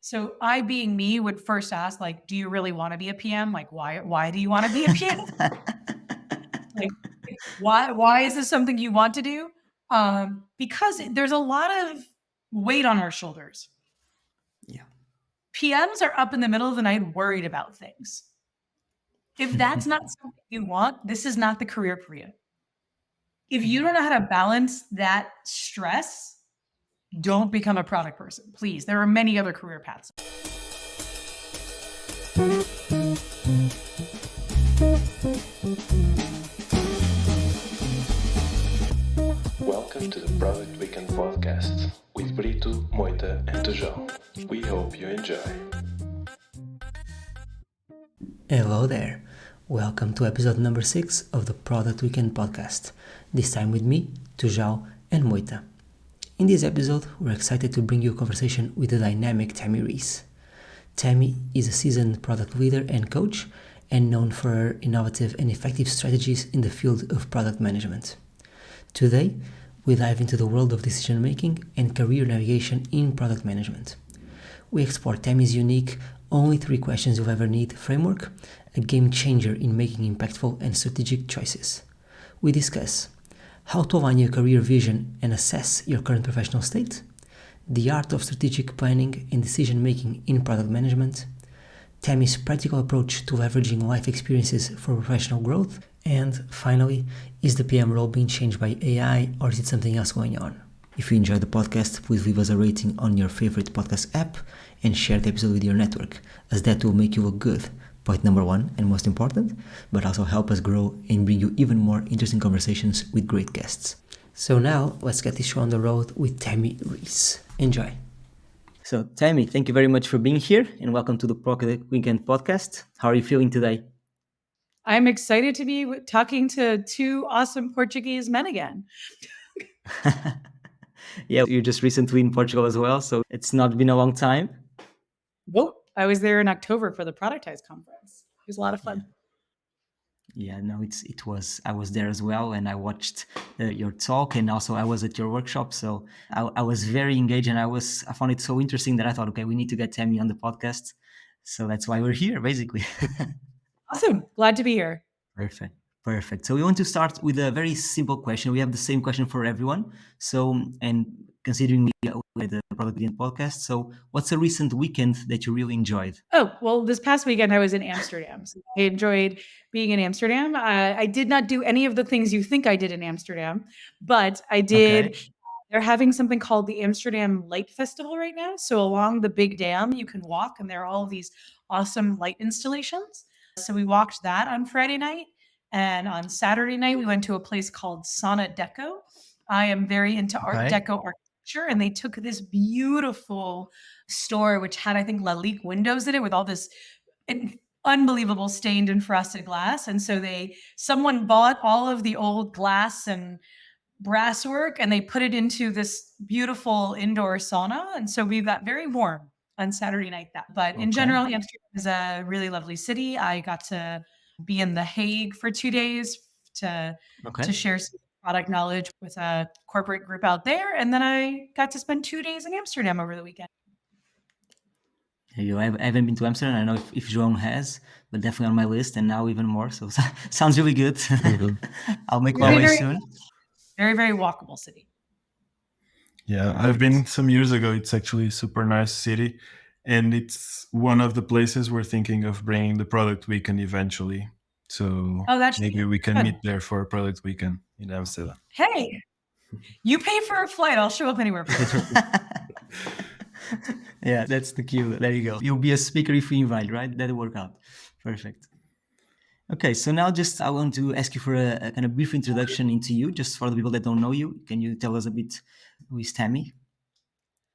So I, being me, would first ask, like, do you really want to be a PM? Like, why do you want to be a PM? Like, why is this something you want to do? Because there's a lot of weight on our shoulders. Yeah. PMs are up in the middle of the night worried about things. If that's not something you want, this is not the career for you. If you don't know how to balance that stress, don't become a product person, please. There are many other career paths. Welcome to the Product Weekend podcast with Brito, Moita, and Tojal. We hope you enjoy. Hello there. Welcome to episode number 6 of the Product Weekend podcast. This time with me, Tojal and Moita. In this episode, we're excited to bring you a conversation with the dynamic Tami Reiss. Tami is a seasoned product leader and coach and known for her innovative and effective strategies in the field of product management. Today, we dive into the world of decision making and career navigation in product management. We explore Tami's unique only 3 questions you'll ever need framework, a game changer in making impactful and strategic choices. We discuss how to align your career vision and assess your current professional state, the art of strategic planning and decision making in product management, Tami's practical approach to leveraging life experiences for professional growth, and finally, is the PM role being changed by AI or is it something else going on? If you enjoyed the podcast, please leave us a rating on your favorite podcast app and share the episode with your network, as that will make you look good. Point number 1 and most important, but also help us grow and bring you even more interesting conversations with great guests. So now, let's get this show on the road with Tami Reiss. Enjoy. So Tami, thank you very much for being here and welcome to the Product Weekend podcast. How are you feeling today? I'm excited to be talking to 2 awesome Portuguese men again. Yeah, you're just recently in Portugal as well, so it's not been a long time. Nope. I was there in October for the Productize conference. It was a lot of fun. Yeah, no, it was. I was there as well, and I watched your talk, and also I was at your workshop. So I was very engaged, and I found it so interesting that I thought, okay, we need to get Tami on the podcast. So that's why we're here, basically. Awesome. Glad to be here. Perfect. So we want to start with a very simple question. We have the same question for everyone. So, and considering we are the Product Weekend podcast, so what's a recent weekend that you really enjoyed? Oh, well, this past weekend I was in Amsterdam. So I enjoyed being in Amsterdam. I did not do any of the things you think I did in Amsterdam, but I did. Okay. They're having something called the Amsterdam Light Festival right now. So along the big dam, you can walk, and there are all of these awesome light installations. So we walked that on Friday night. And on Saturday night, we went to a place called Sauna Deco. I am very into Art Okay. Deco architecture, and they took this beautiful store, which had, I think, Lalique windows in it with all this unbelievable stained and frosted glass. And so someone bought all of the old glass and brass work and they put it into this beautiful indoor sauna. And so we got very warm on Saturday night. But in general, Amsterdam is a really lovely city. I got to be in The Hague for 2 days to share some product knowledge with a corporate group out there. And then I got to spend 2 days in Amsterdam over the weekend. I haven't been to Amsterdam. I don't know if João has, but definitely on my list, and now even more. So sounds really good. Mm-hmm. I'll make my way soon. Very, very walkable city. Yeah, I've been some years ago. It's actually a super nice city. And it's one of the places we're thinking of bringing the Product Weekend eventually. So maybe we can meet there for a Product Weekend in Amsterdam. Hey, you pay for a flight. I'll show up anywhere. Yeah, that's the cue. There you go. You'll be a speaker if we invite, right? That'll work out. Perfect. Okay, so now I want to ask you for a kind of brief introduction into you, just for the people that don't know you. Can you tell us a bit who is Tami?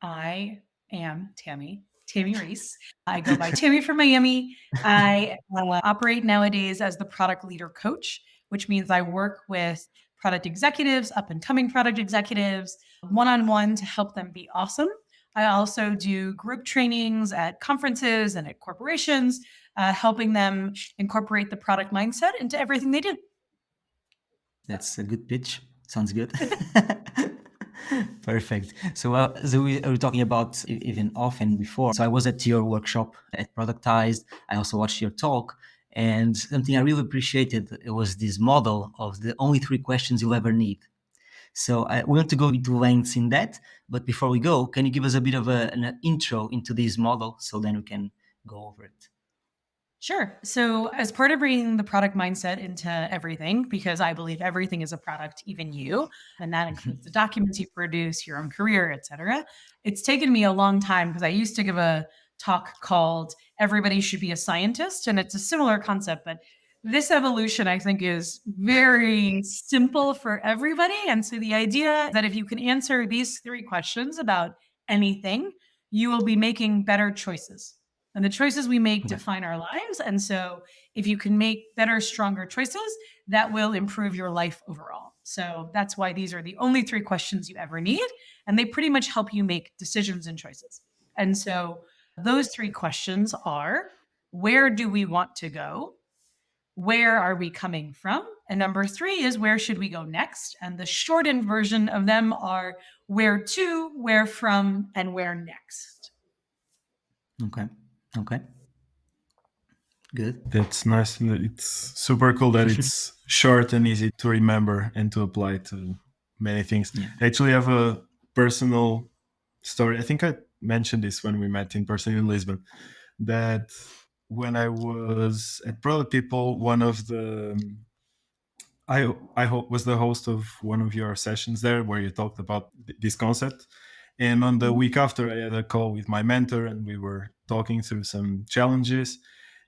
I am Tami Reiss. I go by Tami from Miami. I operate nowadays as the product leader coach, which means I work with product executives, up-and-coming product executives, one-on-one to help them be awesome. I also do group trainings at conferences and at corporations, helping them incorporate the product mindset into everything they do. That's a good pitch. Sounds good. Perfect. So we were talking about even often before. So I was at your workshop at Productized. I also watched your talk. And something I really appreciated was this model of the only 3 questions you'll ever need. So we want to go into lengths in that. But before we go, can you give us a bit of an intro into this model so then we can go over it? Sure. So, as part of bringing the product mindset into everything, because I believe everything is a product, even you, and that includes the documents you produce, your own career, etc. It's taken me a long time because I used to give a talk called Everybody Should Be a Scientist. And it's a similar concept, but this evolution, I think, is very simple for everybody. And so, the idea that if you can answer these 3 questions about anything, you will be making better choices. And the choices we make define our lives. And so if you can make better, stronger choices, that will improve your life overall. So that's why these are the only 3 questions you ever need. And they pretty much help you make decisions and choices. And so those 3 questions are: where do we want to go? Where are we coming from? And number 3 is: where should we go next? And the shortened version of them are: where to, where from, and where next. Okay. Okay. Good. That's nice. It's super cool that it's short and easy to remember and to apply to many things. Yeah. I actually have a personal story. I think I mentioned this when we met in person in Lisbon, that when I was at Product People, one of the I was the host of one of your sessions there where you talked about this concept. And on the week after, I had a call with my mentor and we were talking through some challenges.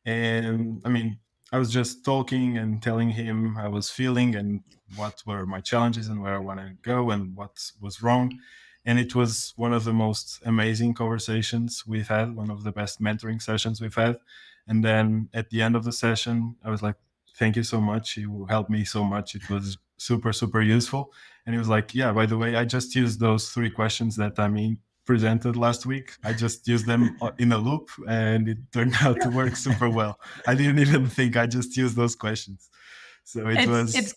And I mean, I was just talking and telling him how I was feeling and what were my challenges and where I want to go and what was wrong. And it was one of the most amazing conversations we've had, one of the best mentoring sessions we've had. And then at the end of the session, I was like, thank you so much. You helped me so much. It was super, super useful. And he was like, yeah, by the way, I just used those 3 questions that Tami presented last week. I just used them in a loop and it turned out to work super well. I didn't even think, I just used those questions. So it's kind of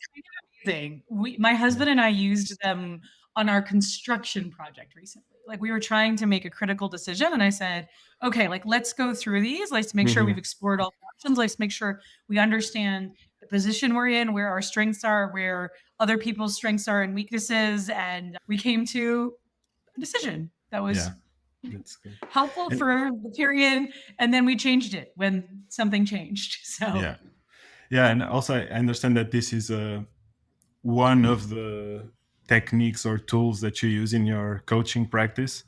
amazing. My husband and I used them on our construction project recently. Like, we were trying to make a critical decision and I said, okay, like, let's go through these. Let's make sure we've explored all the options. Let's make sure we understand the position we're in, where our strengths are, where other people's strengths are and weaknesses. And we came to a decision that was that's good. helpful for the period. And then we changed it when something changed. So yeah. And also I understand that this is one of the techniques or tools that you use in your coaching practice.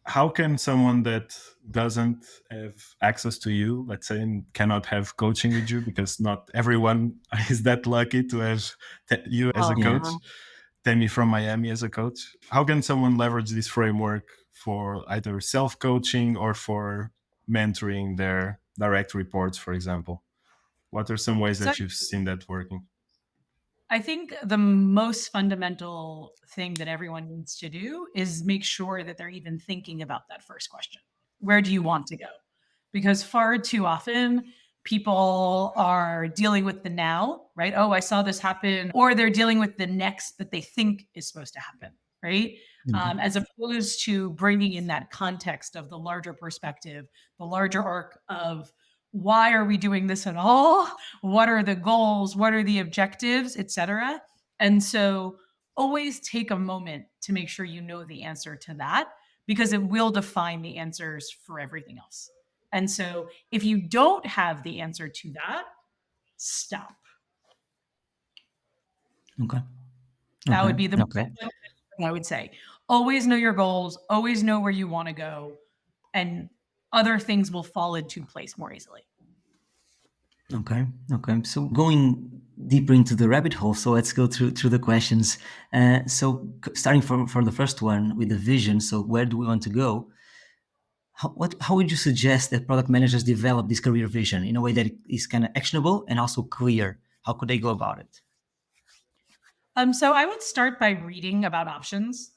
How can someone that doesn't have access to you, let's say, and cannot have coaching with you, because not everyone is that lucky to have you as a coach, Tami from Miami as a coach. How can someone leverage this framework for either self-coaching or for mentoring their direct reports, for example? What are some ways that you've seen that working? I think the most fundamental thing that everyone needs to do is make sure that they're even thinking about that first question. Where do you want to go? Because far too often people are dealing with the now, right? Oh, I saw this happen, or they're dealing with the next that they think is supposed to happen, right? As opposed to bringing in that context of the larger perspective, the larger arc of why are we doing this at all? What are the goals? What are the objectives, etc. And so always take a moment to make sure you know the answer to that, because it will define the answers for everything else. And so if you don't have the answer to that, stop. Okay. That would be the thing I would say. Always know your goals, always know where you want to go, and other things will fall into place more easily. Okay. So going deeper into the rabbit hole, so let's go through the questions. So starting from the first one with the vision. So where do we want to go? How would you suggest that product managers develop this career vision in a way that is kind of actionable and also clear? How could they go about it? So I would start by reading about options.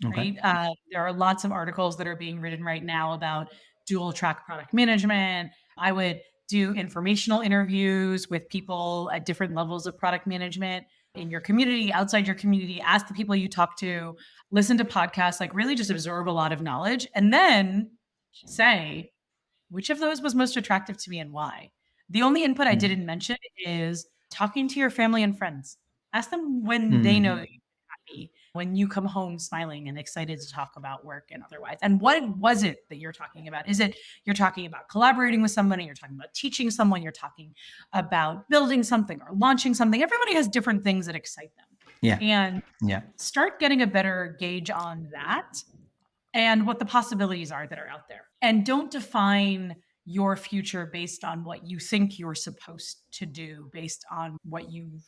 Okay. Right? There are lots of articles that are being written right now about dual track product management. I would do informational interviews with people at different levels of product management. in your community, outside your community, ask the people you talk to, listen to podcasts, like really just absorb a lot of knowledge, and then say, which of those was most attractive to me and why? The only input I didn't mention is talking to your family and friends. Ask them when they know that you're happy, when you come home smiling and excited to talk about work and otherwise. And what was it that you're talking about? Is it you're talking about collaborating with somebody, you're talking about teaching someone, you're talking about building something or launching something? Everybody has different things that excite them. Yeah. And yeah. Start getting a better gauge on that and what the possibilities are that are out there. And don't define your future based on what you think you're supposed to do, based on what you've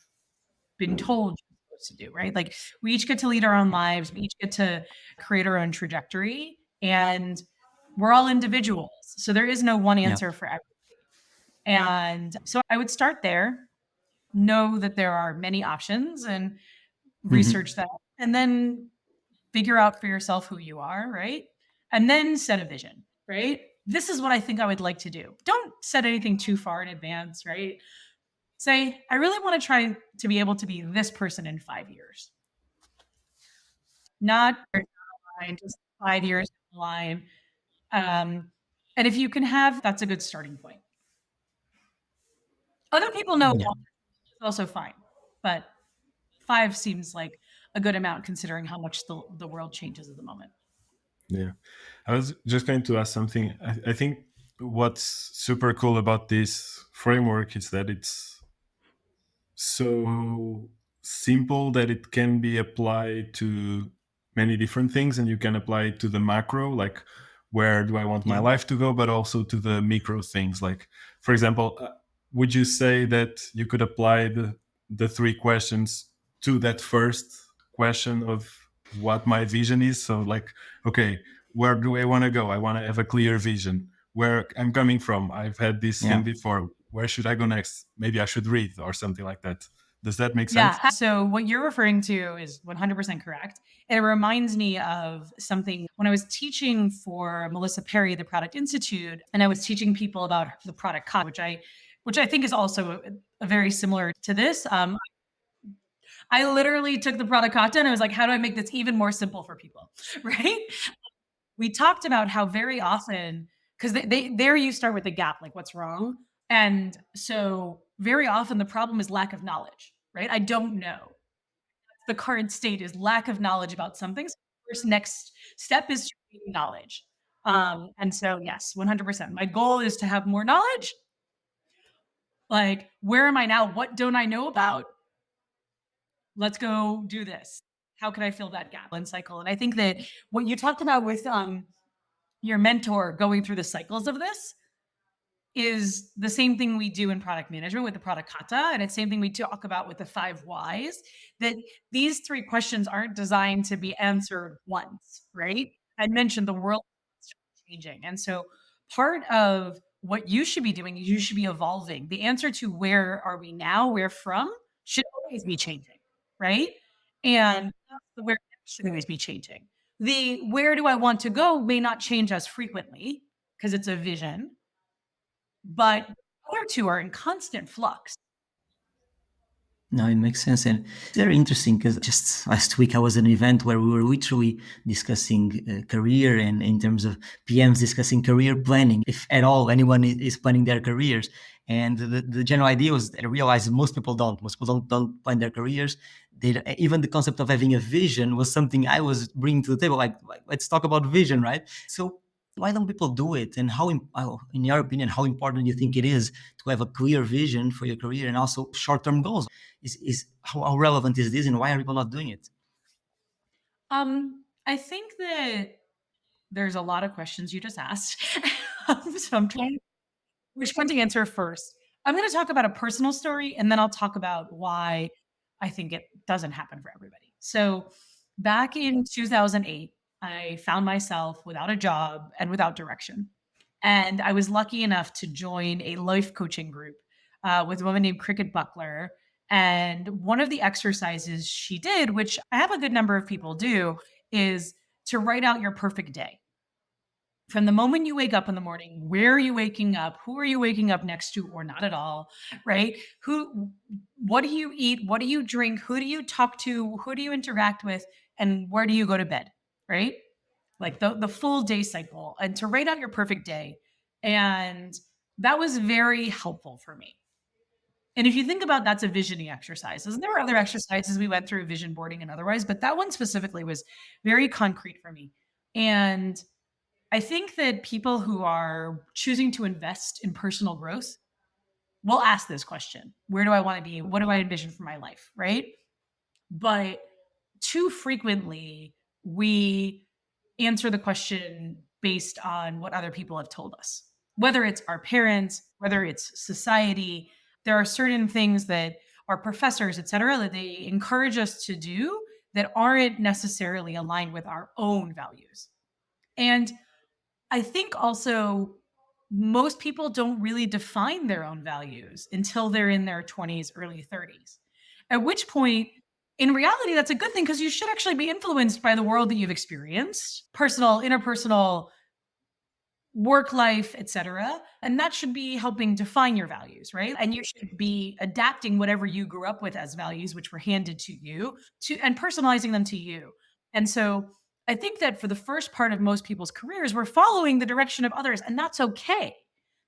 been told you're supposed to do, right? Like we each get to lead our own lives. We each get to create our own trajectory, and we're all individuals. So there is no one answer for everybody. And so I would start there, know that there are many options and research that, and then figure out for yourself who you are, right? And then set a vision, right? This is what I think I would like to do. Don't set anything too far in advance, right? Say, I really want to try to be able to be this person in 5 years. Not just 5 years down the line. And if you can have, that's a good starting point. Other people know it's also fine, but 5 seems like a good amount considering how much the world changes at the moment. Yeah. I was just going to ask something. I think what's super cool about this framework is that it's so simple that it can be applied to many different things, and you can apply it to the macro, like where do I want my life to go, but also to the micro things. Like, for example, would you say that you could apply the 3 questions to that first question of what my vision is? So like, okay, where do I want to go? I want to have a clear vision. Where I'm coming from, I've had this thing before. Where should I go next? Maybe I should read or something like that. Does that make sense? Yeah. So what you're referring to is 100% correct. It reminds me of something when I was teaching for Melissa Perry, the Product Institute, and I was teaching people about the product kata, which I think is also a very similar to this. I literally took the product kata and I was like, how do I make this even more simple for people? Right? We talked about how very often, because there you start with the gap, like what's wrong. And so very often the problem is lack of knowledge, right? I don't know. The current state is lack of knowledge about something. So the first next step is to gain knowledge. And so yes, 100%. My goal is to have more knowledge. Like, where am I now? What don't I know about? Let's go do this. How can I fill that gap and cycle? And I think that what you talked about with your mentor going through the cycles of this is the same thing we do in product management with the product kata. And it's the same thing we talk about with the 5 whys, that these 3 questions aren't designed to be answered once, right? I mentioned the world is changing. And so part of what you should be doing is you should be evolving. The answer to where are we now, where from, should always be changing, right? And the where should always be changing. The where do I want to go may not change as frequently because it's a vision, but the other 2 are in constant flux. No, it makes sense. And it's very interesting because just last week I was at an event where we were literally discussing career, and in terms of PMs discussing career planning, if at all anyone is planning their careers. And the general idea was that I realized most people don't. Most people don't plan their careers. Even the concept of having a vision was something I was bringing to the table. Like let's talk about vision, right? So why don't people do it? And how, in your opinion, how important do you think it is to have a clear vision for your career and also short-term goals? Is how relevant is this, and why are people not doing it? I think that there's a lot of questions you just asked. So I'm trying which one to answer first. I'm going to talk about a personal story, and then I'll talk about why I think it doesn't happen for everybody. So back in 2008, I found myself without a job and without direction. And I was lucky enough to join a life coaching group with a woman named Cricket Buckler. And one of the exercises she did, which I have a good number of people do, is to write out your perfect day from the moment you wake up in the morning, where are you waking up? Who are you waking up next to or not at all, right? What do you eat? What do you drink? Who do you talk to? Who do you interact with? And where do you go to bed, right? Like the full day cycle, and to write out your perfect day. And that was very helpful for me. And if you think about, that's a visioning exercise. And there were other exercises we went through, vision boarding and otherwise, but that one specifically was very concrete for me. And I think that people who are choosing to invest in personal growth will ask this question: where do I want to be? What do I envision for my life? Right. But too frequently, we answer the question based on what other people have told us, whether it's our parents, whether it's society. There are certain things that our professors, et cetera, that they encourage us to do that aren't necessarily aligned with our own values. And I think also most people don't really define their own values until they're in their 20s, early 30s. At which point, in reality, that's a good thing, because you should actually be influenced by the world that you've experienced, personal, interpersonal, work life, etc. And that should be helping define your values, right? And you should be adapting whatever you grew up with as values, which were handed to you, and personalizing them to you. And so I think that for the first part of most people's careers, we're following the direction of others, and that's okay,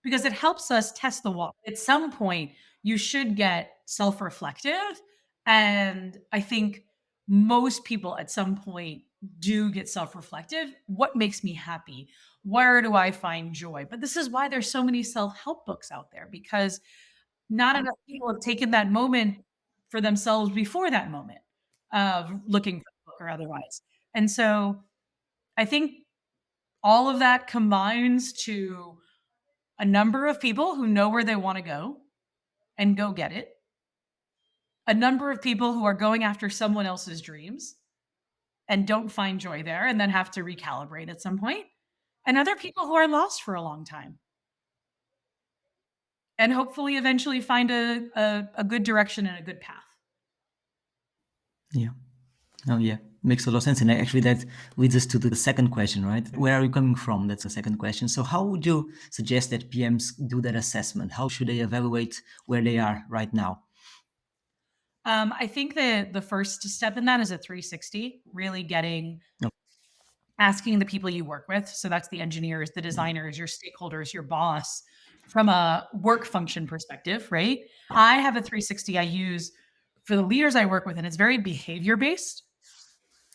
because it helps us test the wall. At some point, you should get self-reflective. And I think most people at some point do get self-reflective. What makes me happy? Where do I find joy? But this is why there's so many self-help books out there, because not enough people have taken that moment for themselves before that moment of looking for a book or otherwise. And so I think all of that combines to a number of people who know where they want to go and go get it, a number of people who are going after someone else's dreams and don't find joy there and then have to recalibrate at some point, and other people who are lost for a long time and hopefully eventually find a good direction and a good path. Yeah. Oh, yeah. Makes a lot of sense. And actually, that leads us to the second question, right? Where are you coming from? That's the second question. So how would you suggest that PMs do that assessment? How should they evaluate where they are right now? I think that the first step in that is a 360, really asking the people you work with. So that's the engineers, the designers, your stakeholders, your boss, from a work function perspective, right? I have a 360 I use for the leaders I work with, and it's very behavior based,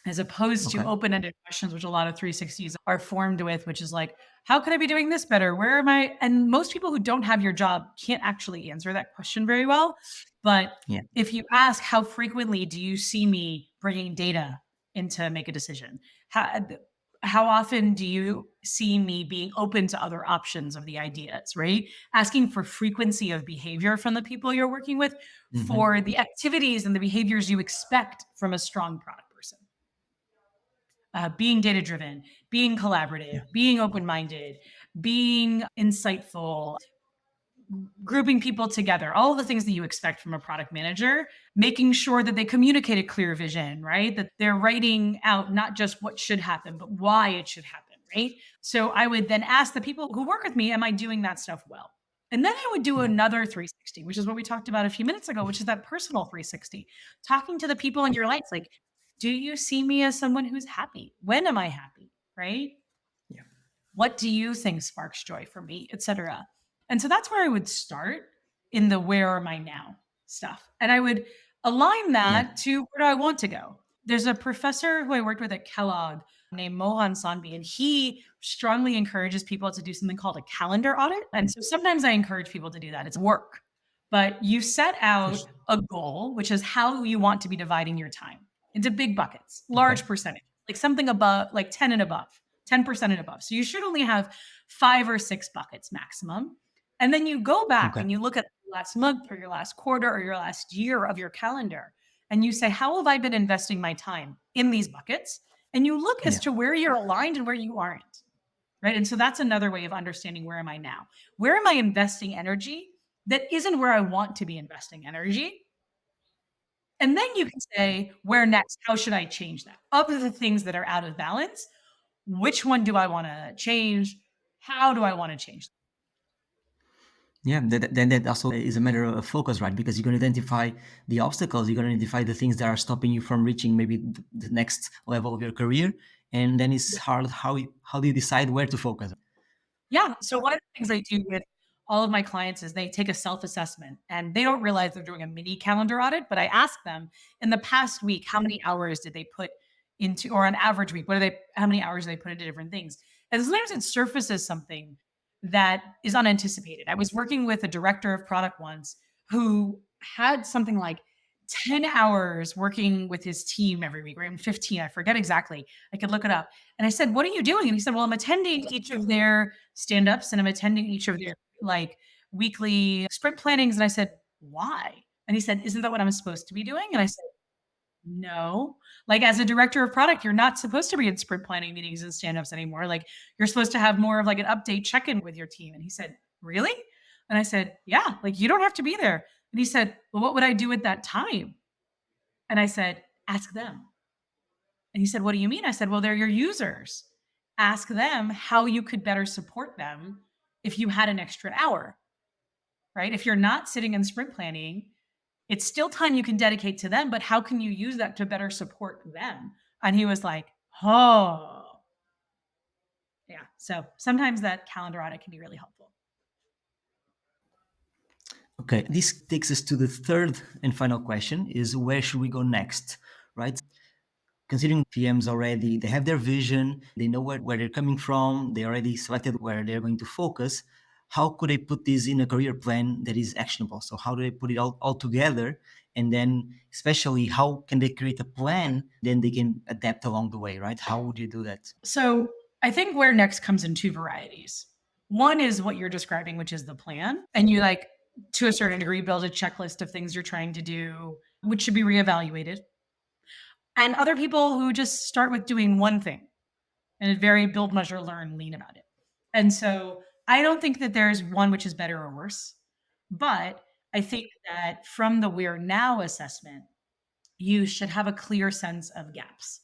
as opposed to open-ended questions, which a lot of 360s are formed with, which is like, how could I be doing this better? Where am I? And most people who don't have your job can't actually answer that question very well. But if you ask, how frequently do you see me bringing data in to make a decision? How often do you see me being open to other options of the ideas, right? Asking for frequency of behavior from the people you're working with for the activities and the behaviors you expect from a strong product person. Being data-driven, being collaborative, being open-minded, being insightful, grouping people together, all of the things that you expect from a product manager, making sure that they communicate a clear vision, right? That they're writing out not just what should happen, but why it should happen, right? So I would then ask the people who work with me, am I doing that stuff well? And then I would do another 360, which is what we talked about a few minutes ago, which is that personal 360, talking to the people in your life. Like, do you see me as someone who's happy? When am I happy, right? Yeah. What do you think sparks joy for me, etc.? And so that's where I would start in the where am I now stuff. And I would align that to where do I want to go. There's a professor who I worked with at Kellogg named Mohan Sanvi, and he strongly encourages people to do something called a calendar audit. And so sometimes I encourage people to do that. It's work, but you set out a goal, which is how you want to be dividing your time into big buckets, large percentage, like something above, like 10 and above, 10% and above. So you should only have 5 or 6 buckets maximum. And then you go back and you look at the last month or your last quarter or your last year of your calendar, and you say, how have I been investing my time in these buckets? And you look as to where you're aligned and where you aren't, right? And so that's another way of understanding, where am I now? Where am I investing energy that isn't where I want to be investing energy? And then you can say, where next? How should I change that? Of the things that are out of balance, which one do I want to change? How do I want to change? Yeah, then that also is a matter of focus, right? Because you're going to identify the obstacles, you're going to identify the things that are stopping you from reaching maybe the next level of your career, and then it's hard. How do you decide where to focus? Yeah. So one of the things I do with all of my clients is they take a self-assessment, and they don't realize they're doing a mini calendar audit, but I ask them in the past week, how many hours did they put into, or on average week, how many hours do they put into different things? And sometimes it surfaces something that is unanticipated. I was working with a director of product once who had something like 10 hours working with his team every week, or even 15, I forget exactly. I could look it up. And I said, "What are you doing?" And he said, "Well, I'm attending each of their stand-ups, and I'm attending each of their like weekly sprint plannings." And I said, "Why?" And he said, "Isn't that what I'm supposed to be doing?" And I said, "No. Like, as a director of product, you're not supposed to be in sprint planning meetings and stand-ups anymore. Like, you're supposed to have more of like an update check-in with your team." And he said, "Really?" And I said, "Yeah, like you don't have to be there." And he said, "Well, what would I do at that time?" And I said, "Ask them." And he said, "What do you mean?" I said, "Well, they're your users. Ask them how you could better support them if you had an extra hour, right? If you're not sitting in sprint planning, it's still time you can dedicate to them, but how can you use that to better support them?" And he was like, "Oh, yeah." So sometimes that calendar audit can be really helpful. Okay, this takes us to the third and final question: is where should we go next, right? Considering PMs already, they have their vision, they know where they're coming from, they already selected where they're going to focus. How could they put this in a career plan that is actionable? So how do they put it all together? And then especially how can they create a plan then they can adapt along the way, right? How would you do that? So I think where next comes in two varieties. One is what you're describing, which is the plan. And you like, to a certain degree, build a checklist of things you're trying to do, which should be reevaluated. And other people who just start with doing one thing and very build, measure, learn, lean about it. And so I don't think that there's one which is better or worse, but I think that from the where now assessment, you should have a clear sense of gaps.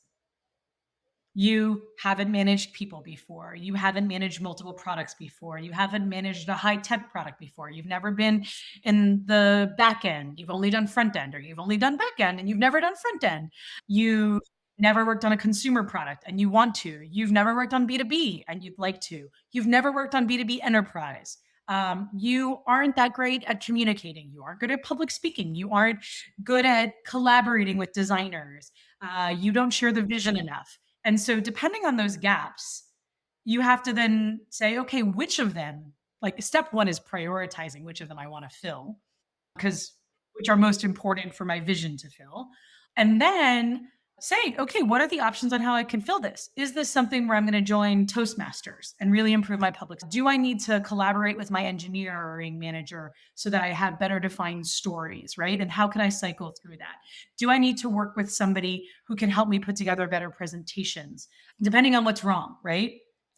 You haven't managed people before. You haven't managed multiple products before. You haven't managed a high tech product before. You've never been in the back end. You've only done front end, or you've only done back end and you've never done front end. You never worked on a consumer product and you want to. You've never worked on B2B and you'd like to. You've never worked on B2B enterprise. You aren't that great at communicating. You aren't good at public speaking. You aren't good at collaborating with designers. You don't share the vision enough. And so depending on those gaps, you have to then say, okay, which of them, like step one is prioritizing which of them I want to fill, because which are most important for my vision to fill. And then say, okay, what are the options on how I can fill this? Is this something where I'm going to join Toastmasters and really improve my public? Do I need to collaborate with my engineering manager so that I have better defined stories, right? And how can I cycle through that? Do I need to work with somebody who can help me put together better presentations, depending on what's wrong, right?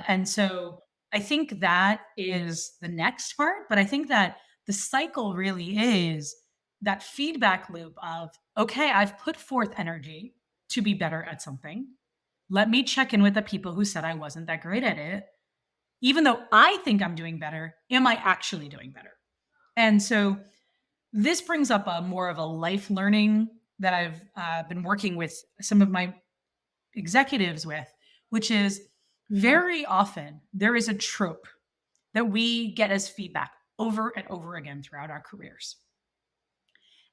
And so I think that is the next part, but I think that the cycle really is that feedback loop of, okay, I've put forth energy to be better at something. Let me check in with the people who said I wasn't that great at it. Even though I think I'm doing better, am I actually doing better? And so this brings up a more of a life learning that I've been working with some of my executives with, which is very often there is a trope that we get as feedback over and over again throughout our careers.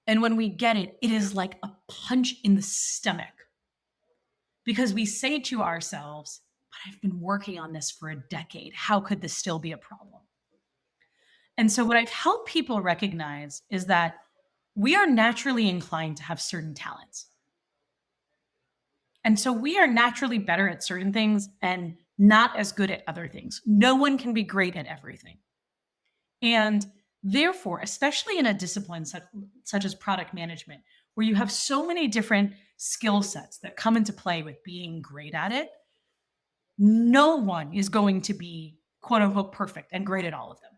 And when we get it, it is like a punch in the stomach, because we say to ourselves, but I've been working on this for a decade. How could this still be a problem? And so what I've helped people recognize is that we are naturally inclined to have certain talents. And so we are naturally better at certain things and not as good at other things. No one can be great at everything. And therefore, especially in a discipline such as product management, where you have so many different skill sets that come into play with being great at it, no one is going to be quote unquote perfect and great at all of them.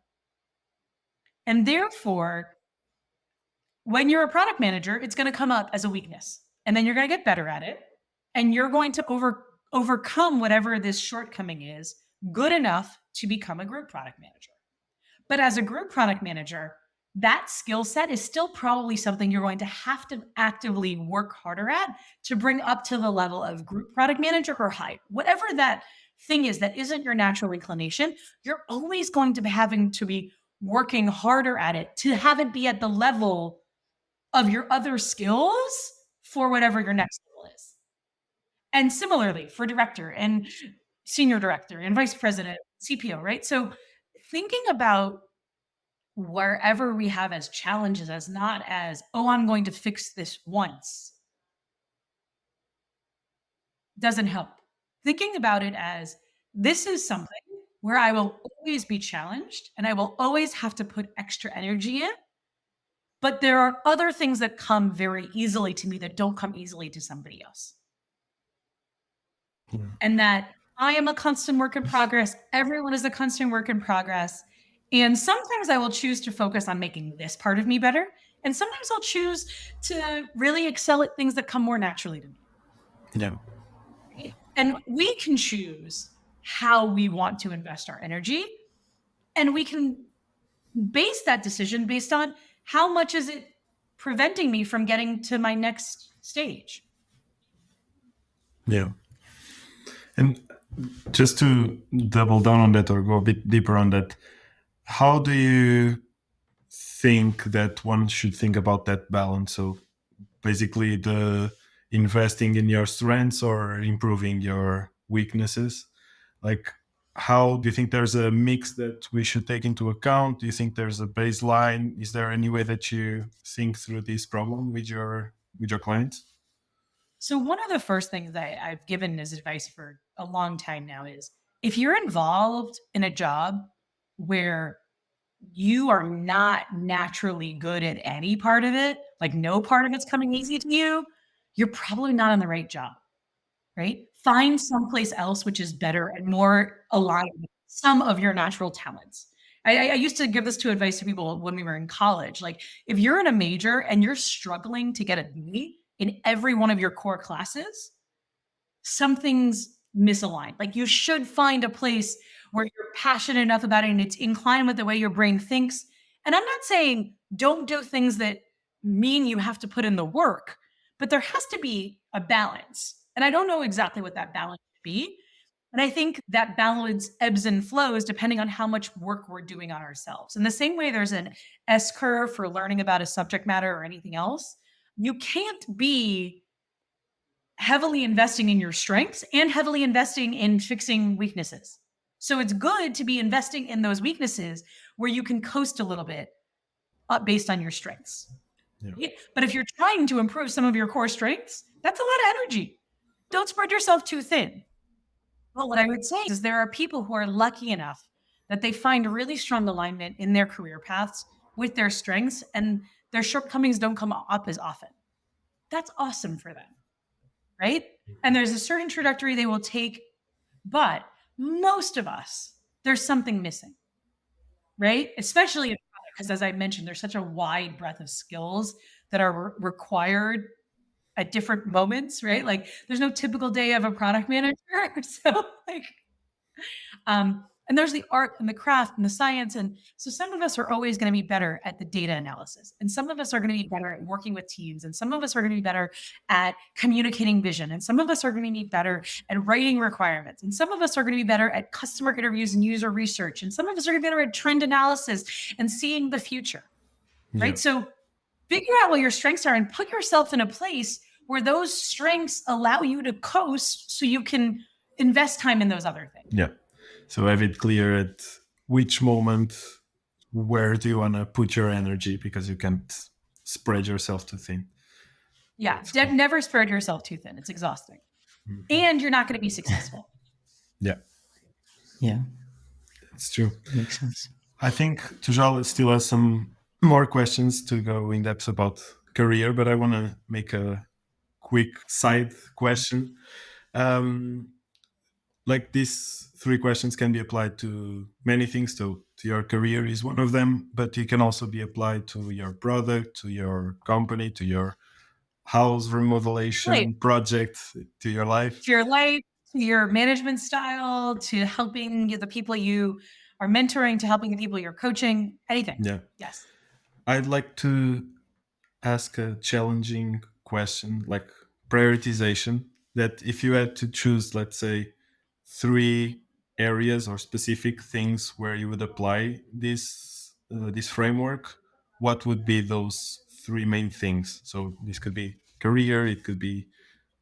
And therefore, when you're a product manager, it's going to come up as a weakness. And then you're going to get better at it. And you're going to overcome whatever this shortcoming is good enough to become a group product manager. But as a group product manager, that skill set is still probably something you're going to have to actively work harder at to bring up to the level of group product manager or higher. Whatever that thing is that isn't your natural inclination, you're always going to be having to be working harder at it to have it be at the level of your other skills for whatever your next skill is. And similarly for director and senior director and vice president, CPO, right? So thinking about wherever we have as challenges as not as, oh, I'm going to fix this once, doesn't help. Thinking about it as this is something where I will always be challenged and I will always have to put extra energy in. But there are other things that come very easily to me that don't come easily to somebody else. Yeah. And that I am a constant work in progress. Everyone is a constant work in progress. And sometimes I will choose to focus on making this part of me better. And sometimes I'll choose to really excel at things that come more naturally to me. Yeah. And we can choose how we want to invest our energy. And we can base that decision based on how much is it preventing me from getting to my next stage. Yeah. And just to double down on that or go a bit deeper on that, how do you think that one should think about that balance? So basically the investing in your strengths or improving your weaknesses, like how do you think there's a mix that we should take into account? Do you think there's a baseline? Is there any way that you think through this problem with your clients? So one of the first things that I've given as advice for a long time now is if you're involved in a job where you are not naturally good at any part of it, like no part of it's coming easy to you, you're probably not on the right job, right? Find someplace else which is better and more aligned with some of your natural talents. I used to give this to advice to people when we were in college. Like if you're in a major and you're struggling to get a B in every one of your core classes, something's misaligned. Like you should find a place where you're passionate enough about it and it's inclined with the way your brain thinks. And I'm not saying don't do things that mean you have to put in the work, but there has to be a balance. And I don't know exactly what that balance should be. And I think that balance ebbs and flows depending on how much work we're doing on ourselves. In the same way there's an S curve for learning about a subject matter or anything else, you can't be heavily investing in your strengths and heavily investing in fixing weaknesses. So it's good to be investing in those weaknesses where you can coast a little bit up based on your strengths. Yeah. But if you're trying to improve some of your core strengths, that's a lot of energy. Don't spread yourself too thin. Well, what I would say is there are people who are lucky enough that they find really strong alignment in their career paths with their strengths and their shortcomings don't come up as often. That's awesome for them, right? And there's a certain trajectory they will take, but most of us, there's something missing, right? Especially because, as I mentioned, there's such a wide breadth of skills that are required at different moments, right? Like there's no typical day of a product manager. So like, and there's the art and the craft and the science. And so some of us are always going to be better at the data analysis. And some of us are going to be better at working with teams. And some of us are going to be better at communicating vision. And some of us are going to be better at writing requirements. And some of us are going to be better at customer interviews and user research. And some of us are going to be better at trend analysis and seeing the future, right? Yeah. So figure out what your strengths are and put yourself in a place where those strengths allow you to coast so you can invest time in those other things. Yeah. So have it clear at which moment, where do you want to put your energy, because you can't spread yourself too thin. Yeah. Never spread yourself too thin. It's exhausting. Mm-hmm. And you're not going to be successful. Yeah. Yeah. It's true. Makes sense. I think Tojal still has some more questions to go in depth about career, but I want to make a quick side question. Like these 3 questions can be applied to many things. So to your career is one of them, but it can also be applied to your product, to your company, to your house remodelation project, to your life. To your life, to your management style, to helping the people you are mentoring, to helping the people you're coaching, anything. Yeah. Yes. I'd like to ask a challenging question, like prioritization, that if you had to choose, let's say, 3 areas or specific things where you would apply this framework, what would be those 3 main things? So this could be career, it could be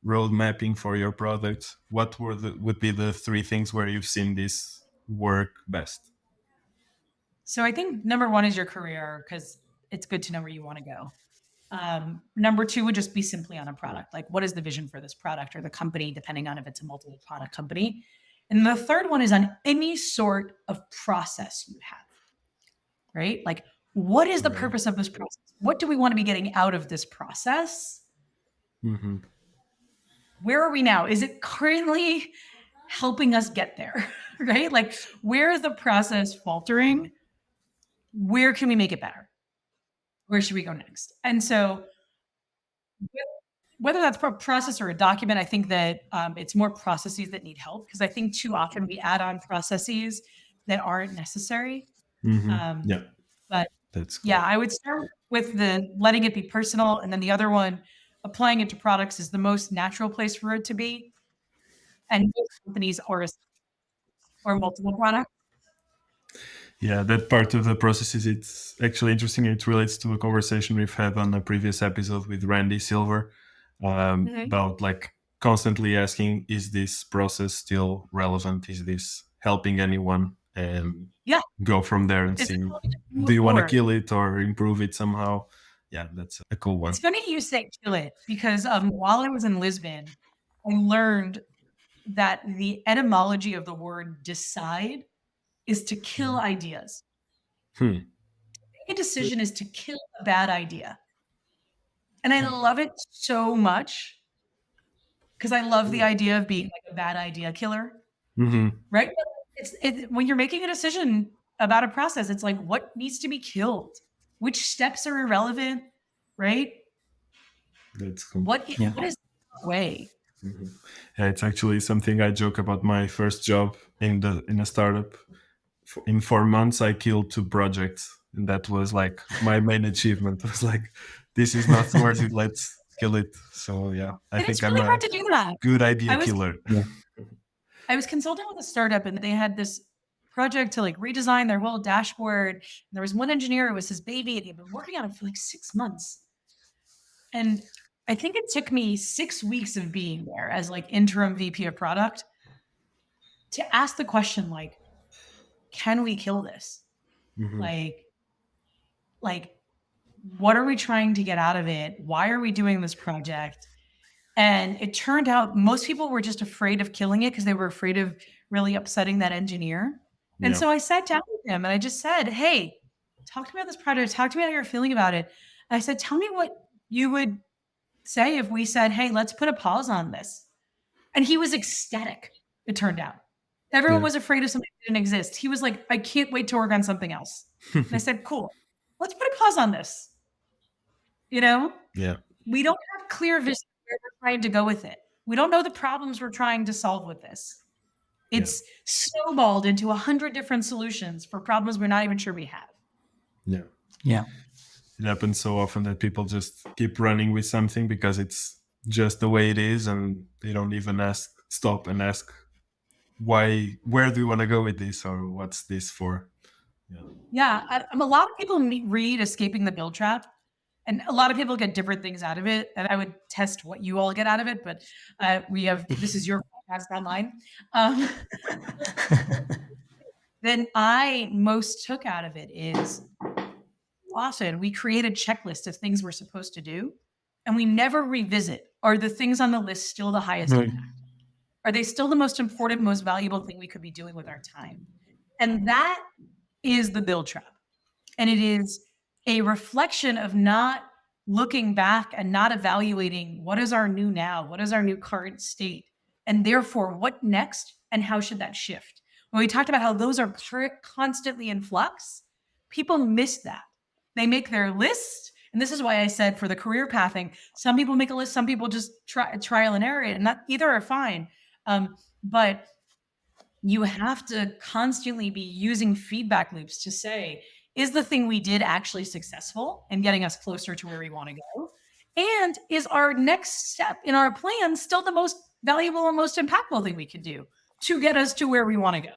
road mapping for your product. What would be the 3 things where you've seen this work best? So I think number 1 is your career, because it's good to know where you want to go. Number 2 would just be simply on a product. Like, what is the vision for this product or the company, depending on if it's a multiple product company. And the third one is on any sort of process you have, right? Like, what is the purpose of this process? What do we want to be getting out of this process? Mm-hmm. Where are we now? Is it currently helping us get there, right? Like, where is the process faltering? Where can we make it better? Where should we go next? And so whether that's a process or a document, I think that it's more processes that need help, because I think too often we add on processes that aren't necessary. Mm-hmm. Yeah, but that's cool. Yeah, I would start with the letting it be personal, and then the other one, applying it to products, is the most natural place for it to be. And most companies or multiple products. Yeah, that part of the process it's actually interesting. It relates to a conversation we've had on a previous episode with Randy Silver about like constantly asking, is this process still relevant? Is this helping anyone? And go from there and see, do you want to kill it or improve it somehow? Yeah, that's a cool one. It's funny you say kill it, because while I was in Lisbon, I learned that the etymology of the word decide is to kill ideas. Make a decision is to kill a bad idea. And I love it so much, because I love the idea of being like a bad idea killer, right? When you're making a decision about a process, it's like, what needs to be killed? Which steps are irrelevant, right? That's cool. What is the way? Yeah, it's actually something I joke about. My first job in a startup. In 4 months, I killed 2 projects, and that was like my main achievement. I was like, this is not worth it. Let's kill it. So yeah, I think it's really hard to do that. Good idea killer. I was consulting with a startup, and they had this project to like redesign their whole dashboard. And there was one engineer, it was his baby, and he'd been working on it for like 6 months. And I think it took me 6 weeks of being there as like interim VP of product to ask the question, like, can we kill this? Like, what are we trying to get out of it? Why are we doing this project? And it turned out most people were just afraid of killing it because they were afraid of really upsetting that engineer. And so I sat down with him and I just said, hey, talk to me about this project. Talk to me how you're feeling about it. And I said, tell me what you would say if we said, hey, let's put a pause on this. And he was ecstatic, it turned out. Everyone was afraid of something that didn't exist. He was like, I can't wait to work on something else. And I said, cool, let's put a pause on this. You know? Yeah. We don't have clear vision where we're trying to go with it. We don't know the problems we're trying to solve with this. It's snowballed into 100 different solutions for problems we're not even sure we have. Yeah. It happens so often that people just keep running with something because it's just the way it is, and they don't even stop and ask, where do you want to go with this, or what's this for? A lot of people read Escaping the Build Trap, and a lot of people get different things out of it, and I would test what you all get out of it, but this is your podcast online. Then I most took out of it is, often we create a checklist of things we're supposed to do, and we never revisit, are the things on the list still the highest impact? Are they still the most important, most valuable thing we could be doing with our time? And that is the build trap. And it is a reflection of not looking back and not evaluating what is our new now, what is our new current state, and therefore what next and how should that shift? When we talked about how those are constantly in flux, people miss that. They make their list. And this is why I said for the career pathing, some people make a list, some people just trial and error it, and that either are fine. But you have to constantly be using feedback loops to say, is the thing we did actually successful and getting us closer to where we want to go? And is our next step in our plan still the most valuable and most impactful thing we can do to get us to where we want to go?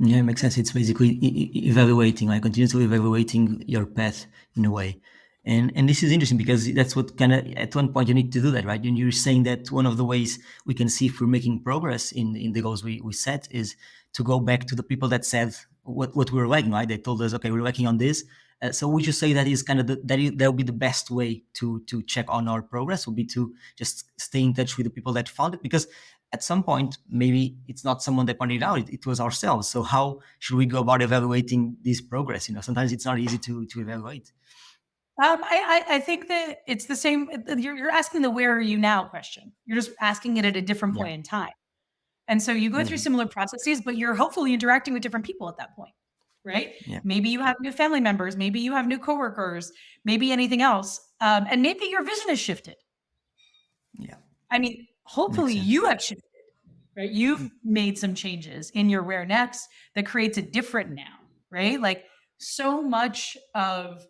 Yeah, it makes sense. It's basically evaluating, like continuously evaluating your path in a way. And this is interesting because that's what kind of at one point you need to do that, right? And you're saying that one of the ways we can see if we're making progress in the goals we set is to go back to the people that said what we were lacking, right? They told us, okay, we're lacking on this. So would you say that is kind of that will be the best way to check on our progress? Would be to just stay in touch with the people that found it, because at some point maybe it's not someone that pointed it out, it was ourselves. So how should we go about evaluating this progress? Sometimes it's not easy to evaluate. I think that it's the same. You're asking the where are you now question. You're just asking it at a different point in time. And so you go through similar processes, but you're hopefully interacting with different people at that point, right? Yeah. Maybe you have new family members, maybe you have new coworkers, maybe anything else. And maybe your vision has shifted. Yeah. I mean, hopefully you have shifted, right? You've made some changes in your where next that creates a different now, right? Like so much of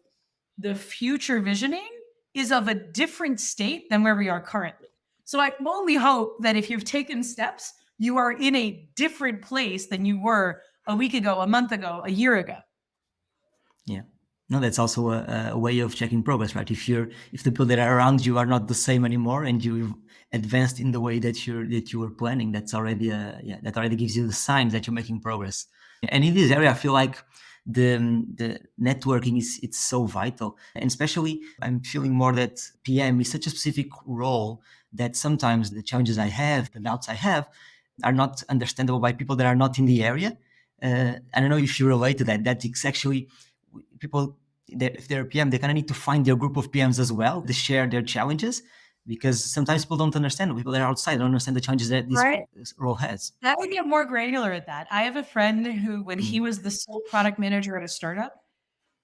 the future visioning is of a different state than where we are currently. So I only hope that if you've taken steps, you are in a different place than you were a week ago, a month ago, a year ago. Yeah. No, that's also a way of checking progress, right? If the people that are around you are not the same anymore, and you've advanced in the way that you were planning, that's already that already gives you the signs that you're making progress. And in this area, I feel like the networking it's so vital, and especially I'm feeling more that PM is such a specific role that sometimes the challenges I have, the doubts I have, are not understandable by people that are not in the area. I don't know if you relate to that. That it's actually people that if they're PM, they kind of need to find their group of PMs as well to share their challenges, because sometimes people don't understand. People that are outside don't understand the challenges that this role has. That would get more granular at that. I have a friend who, when he was the sole product manager at a startup,